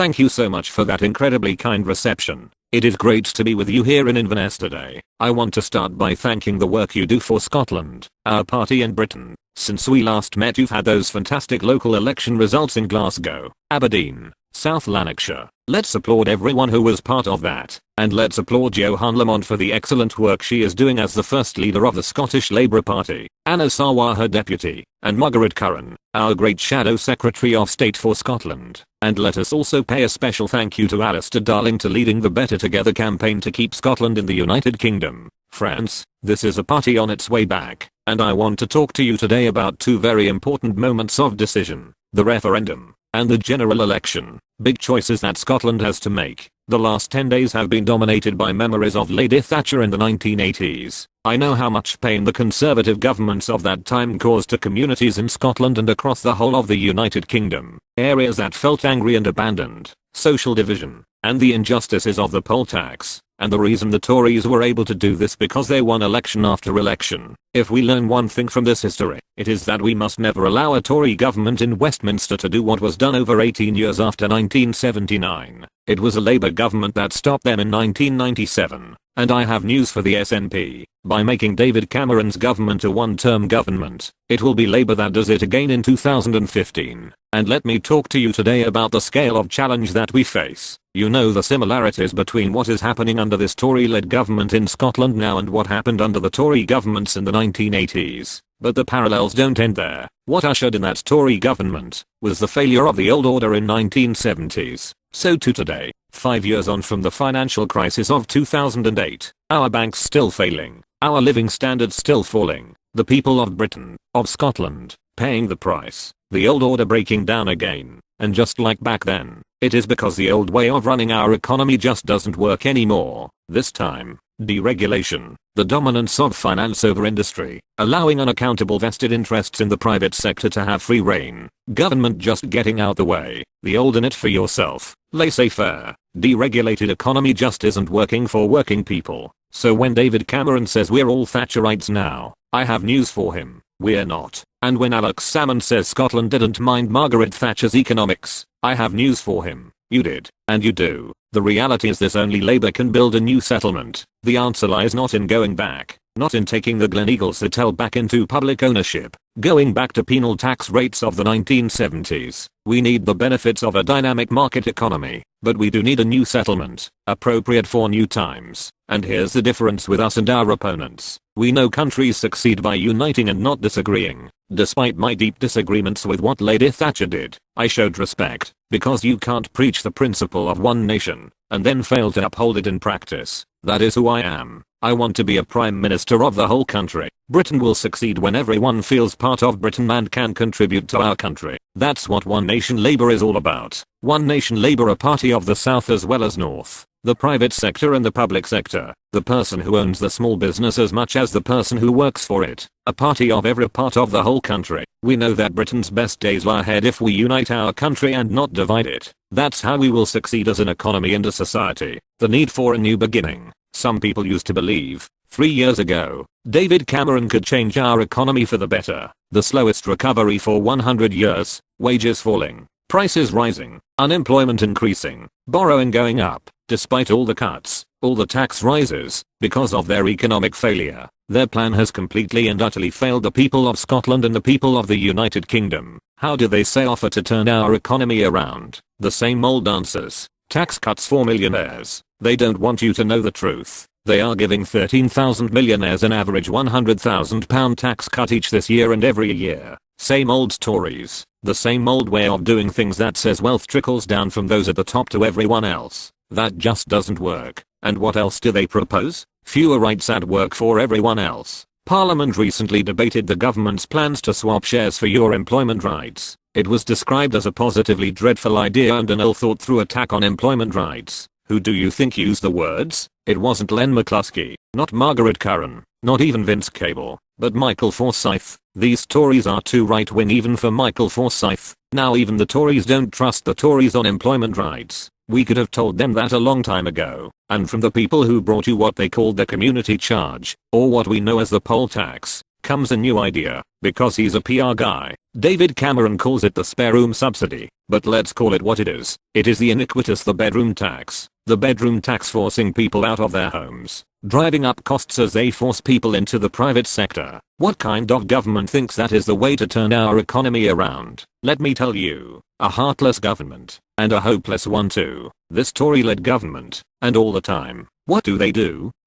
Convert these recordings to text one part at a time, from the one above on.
Thank you so much for that incredibly kind reception. It is great to be with you here in Inverness today. I want to start by thanking the work you do for Scotland, our party in Britain. Since we last met, you've had those fantastic local election results in Glasgow, Aberdeen, South Lanarkshire. Let's applaud everyone who was part of that, and let's applaud Johann Lamont for the excellent work she is doing as the first leader of the Scottish Labour Party, Anna Sarwar her deputy, and Margaret Curran, our great shadow Secretary of State for Scotland. And let us also pay a special thank you to Alistair Darling for leading the Better Together campaign to keep Scotland in the United Kingdom. Friends, this is a party on its way back, and I want to talk to you today about two very important moments of decision: the referendum and the general election. Big choices that Scotland has to make. The last 10 days have been dominated by memories of Lady Thatcher in the 1980s. I know how much pain the Conservative governments of that time caused to communities in Scotland and across the whole of the United Kingdom. Areas that felt angry and abandoned, social division, and the injustices of the poll tax. And the reason the Tories were able to do this because they won election after election. If we learn one thing from this history, it is that we must never allow a Tory government in Westminster to do what was done over 18 years after 1979. It was a Labour government that stopped them in 1997. And I have news for the SNP. By making David Cameron's government a one-term government, it will be Labour that does it again in 2015. And let me talk to you today about the scale of challenge that we face. You know the similarities between what is happening under this Tory-led government in Scotland now and what happened under the Tory governments in the 1980s. But the parallels don't end there. What ushered in that Tory government was the failure of the old order in 1970s. So to today, 5 years on from the financial crisis of 2008, our banks still failing, our living standards still falling, the people of Britain, of Scotland, paying the price, the old order breaking down again. And just like back then, it is because the old way of running our economy just doesn't work anymore. This time, deregulation, the dominance of finance over industry, allowing unaccountable vested interests in the private sector to have free rein, government just getting out the way, the old in it for yourself, laissez-faire, deregulated economy just isn't working for working people. So when David Cameron says we're all Thatcherites now, I have news for him: we're not. And when Alex Salmond says Scotland didn't mind Margaret Thatcher's economics, I have news for him: you did, and you do. The reality is this: only Labour can build a new settlement. The answer lies not in going back, not in taking the Gleneagles Hotel back into public ownership, going back to penal tax rates of the 1970s. We need the benefits of a dynamic market economy, but we do need a new settlement, appropriate for new times. And here's the difference with us and our opponents. We know countries succeed by uniting and not disagreeing. Despite my deep disagreements with what Lady Thatcher did, I showed respect, because you can't preach the principle of one nation, and then fail to uphold it in practice. That is who I am. I want to be a prime minister of the whole country. Britain will succeed when everyone feels part of Britain and can contribute to our country. That's what One Nation Labour is all about. One Nation Labour, a party of the South as well as North, the private sector and the public sector, the person who owns the small business as much as the person who works for it, a party of every part of the whole country. We know that Britain's best days lie ahead if we unite our country and not divide it. That's how we will succeed as an economy and a society. The need for a new beginning. Some people used to believe, 3 years ago, David Cameron could change our economy for the better. The slowest recovery for 100 years, wages falling, prices rising, unemployment increasing, borrowing going up, despite all the cuts, all the tax rises, because of their economic failure. Their plan has completely and utterly failed the people of Scotland and the people of the United Kingdom. How do they say offer to turn our economy around? The same old answers. Tax cuts for millionaires. They don't want you to know the truth. They are giving 13,000 millionaires an average £100,000 tax cut each this year and every year. Same old Tories. The same old way of doing things that says wealth trickles down from those at the top to everyone else. That just doesn't work. And what else do they propose? Fewer rights at work for everyone else. Parliament recently debated the government's plans to swap shares for your employment rights. It was described as a positively dreadful idea and an ill-thought-through attack on employment rights. Who do you think used the words? It wasn't Len McCluskey, not Margaret Curran, not even Vince Cable, but Michael Forsyth. These Tories are too right-wing even for Michael Forsyth. Now even the Tories don't trust the Tories on employment rights. We could have told them that a long time ago. And from the people who brought you what they called the community charge, or what we know as the poll tax, comes a new idea, because he's a PR guy. David Cameron calls it the spare room subsidy, but let's call it what it is. It is the iniquitous the bedroom tax. The bedroom tax forcing people out of their homes, driving up costs as they force people into the private sector. What kind of government thinks that is the way to turn our economy around? Let me tell you, a heartless government, and a hopeless one too. This Tory-led government, and all the time, what do?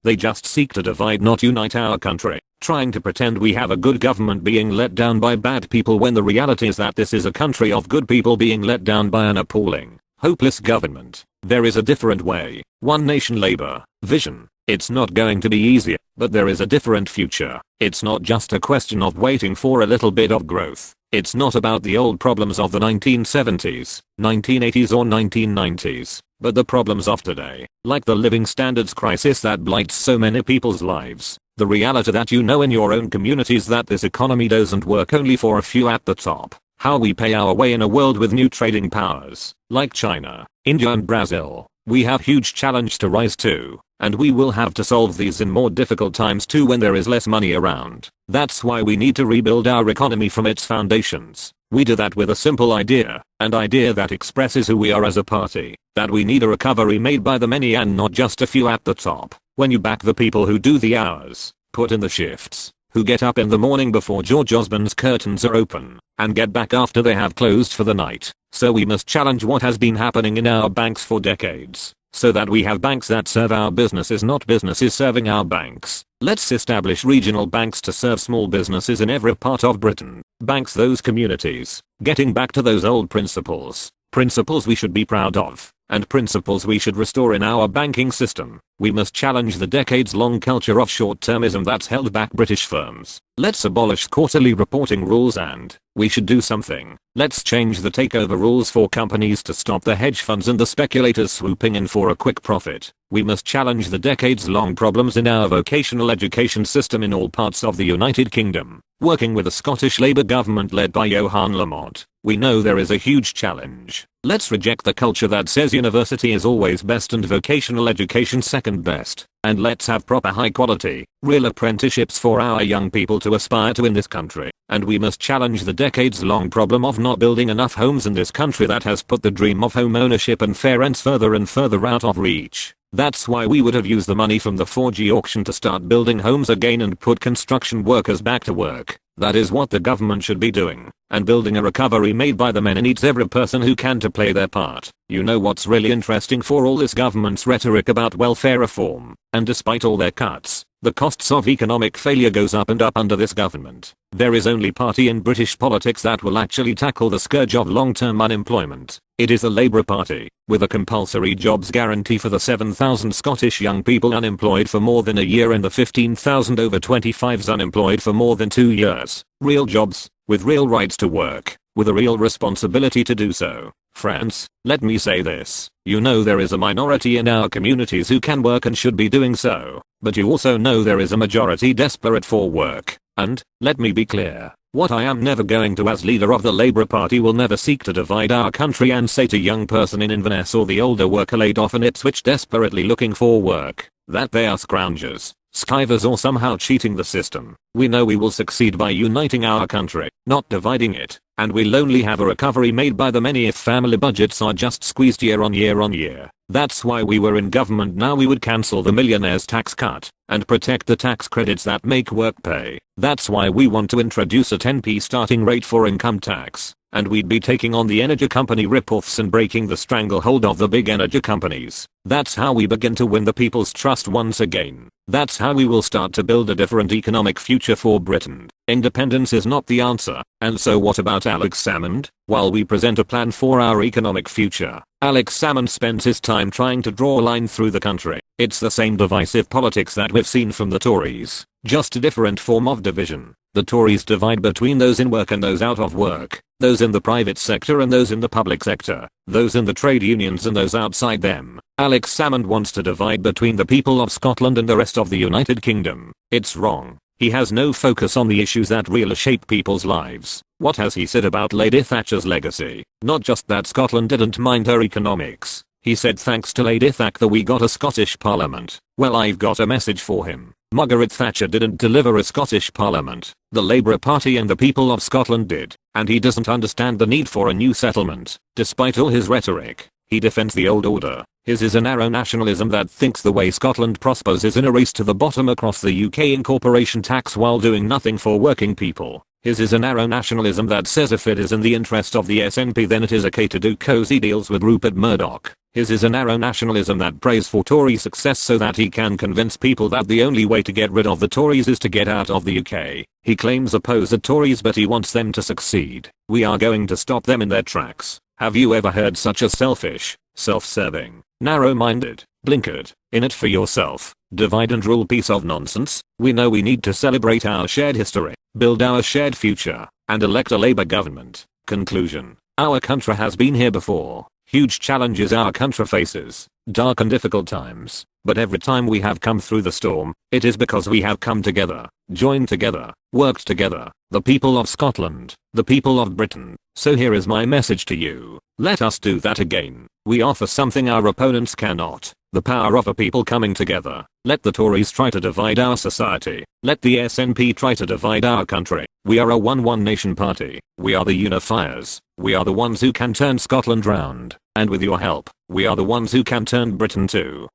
They just seek to divide, not unite our country, trying to pretend we have a good government being let down by bad people when the reality is that this is a country of good people being let down by an appalling, hopeless government. There is a different way. One nation Labour vision. It's not going to be easier, but there is a different future. It's not just a question of waiting for a little bit of growth. It's not about the old problems of the 1970s, 1980s or 1990s, but the problems of today, like the living standards crisis that blights so many people's lives. The reality that you know in your own communities that this economy doesn't work only for a few at the top. How we pay our way in a world with new trading powers, like China, India and Brazil. We have huge challenge to rise to, and we will have to solve these in more difficult times too when there is less money around. That's why we need to rebuild our economy from its foundations. We do that with a simple idea, an idea that expresses who we are as a party, that we need a recovery made by the many and not just a few at the top. When you back the people who do the hours, put in the shifts, who get up in the morning before George Osborne's curtains are open, and get back after they have closed for the night. So we must challenge what has been happening in our banks for decades, so that we have banks that serve our businesses, not businesses serving our banks. Let's establish regional banks to serve small businesses in every part of Britain. Banks those communities, getting back to those old principles. Principles we should be proud of, and principles we should restore in our banking system. We must challenge the decades-long culture of short-termism that's held back British firms. Let's abolish quarterly reporting rules and we should do something. Let's change the takeover rules for companies to stop the hedge funds and the speculators swooping in for a quick profit. We must challenge the decades-long problems in our vocational education system in all parts of the United Kingdom. Working with the Scottish Labour government led by Johan Lamont, we know there is a huge challenge. Let's reject the culture that says university is always best and vocational education second best. And let's have proper high quality, real apprenticeships for our young people to aspire to in this country. And we must challenge the decades-long problem of not building enough homes in this country that has put the dream of home ownership and fair rents further and further out of reach. That's why we would have used the money from the 4G auction to start building homes again and put construction workers back to work. That is what the government should be doing, and building a recovery made by the men needs every person who can to play their part. You know what's really interesting for all this government's rhetoric about welfare reform, and despite all their cuts, the costs of economic failure goes up and up under this government. There is only party in British politics that will actually tackle the scourge of long-term unemployment. It is the Labour Party, with a compulsory jobs guarantee for the 7,000 Scottish young people unemployed for more than a year and the 15,000 over 25s unemployed for more than 2 years. Real jobs, with real rights to work, with a real responsibility to do so. Friends, let me say this. You know there is a minority in our communities who can work and should be doing so, but you also know there is a majority desperate for work. And, let me be clear, what I am never going to as leader of the Labour Party will never seek to divide our country and say to young person in Inverness or the older worker laid off in Ipswich desperately looking for work, that they are scroungers, skivers or somehow cheating the system. We know we will succeed by uniting our country, not dividing it, and we'll only have a recovery made by the many if family budgets are just squeezed year on year on year. That's why we were in government. Now we would cancel the millionaire's tax cut and protect the tax credits that make work pay. That's why we want to introduce a 10p starting rate for income tax, and we'd be taking on the energy company rip-offs and breaking the stranglehold of the big energy companies. That's how we begin to win the people's trust once again. That's how we will start to build a different economic future for Britain. Independence is not the answer. And so what about Alex Salmond? While we present a plan for our economic future, Alex Salmond spends his time trying to draw a line through the country. It's the same divisive politics that we've seen from the Tories, just a different form of division. The Tories divide between those in work and those out of work, those in the private sector and those in the public sector, those in the trade unions and those outside them. Alex Salmond wants to divide between the people of Scotland and the rest of the United Kingdom. It's wrong. He has no focus on the issues that really shape people's lives. What has he said about Lady Thatcher's legacy? Not just that Scotland didn't mind her economics. He said thanks to Lady Thatcher we got a Scottish parliament. Well, I've got a message for him. Margaret Thatcher didn't deliver a Scottish parliament. The Labour Party and the people of Scotland did. And he doesn't understand the need for a new settlement. Despite all his rhetoric, he defends the old order. His is a narrow nationalism that thinks the way Scotland prospers is in a race to the bottom across the UK in corporation tax while doing nothing for working people. His is a narrow nationalism that says if it is in the interest of the SNP then it is okay to do cozy deals with Rupert Murdoch. His is a narrow nationalism that prays for Tory success so that he can convince people that the only way to get rid of the Tories is to get out of the UK. He claims oppose the Tories but he wants them to succeed. We are going to stop them in their tracks. Have you ever heard such a selfish, self-serving, narrow-minded, blinkered, in it for yourself, divide and rule piece of nonsense? We know we need to celebrate our shared history, build our shared future, and elect a Labour government. Conclusion. Our country has been here before. Huge challenges our country faces, dark and difficult times, but every time we have come through the storm, it is because we have come together, joined together, worked together, the people of Scotland, the people of Britain. So here is my message to you. Let us do that again. We offer something our opponents cannot. The power of a people coming together. Let the Tories try to divide our society. Let the SNP try to divide our country. We are a one nation party. We are the unifiers. We are the ones who can turn Scotland round. And with your help, we are the ones who can turn Britain too.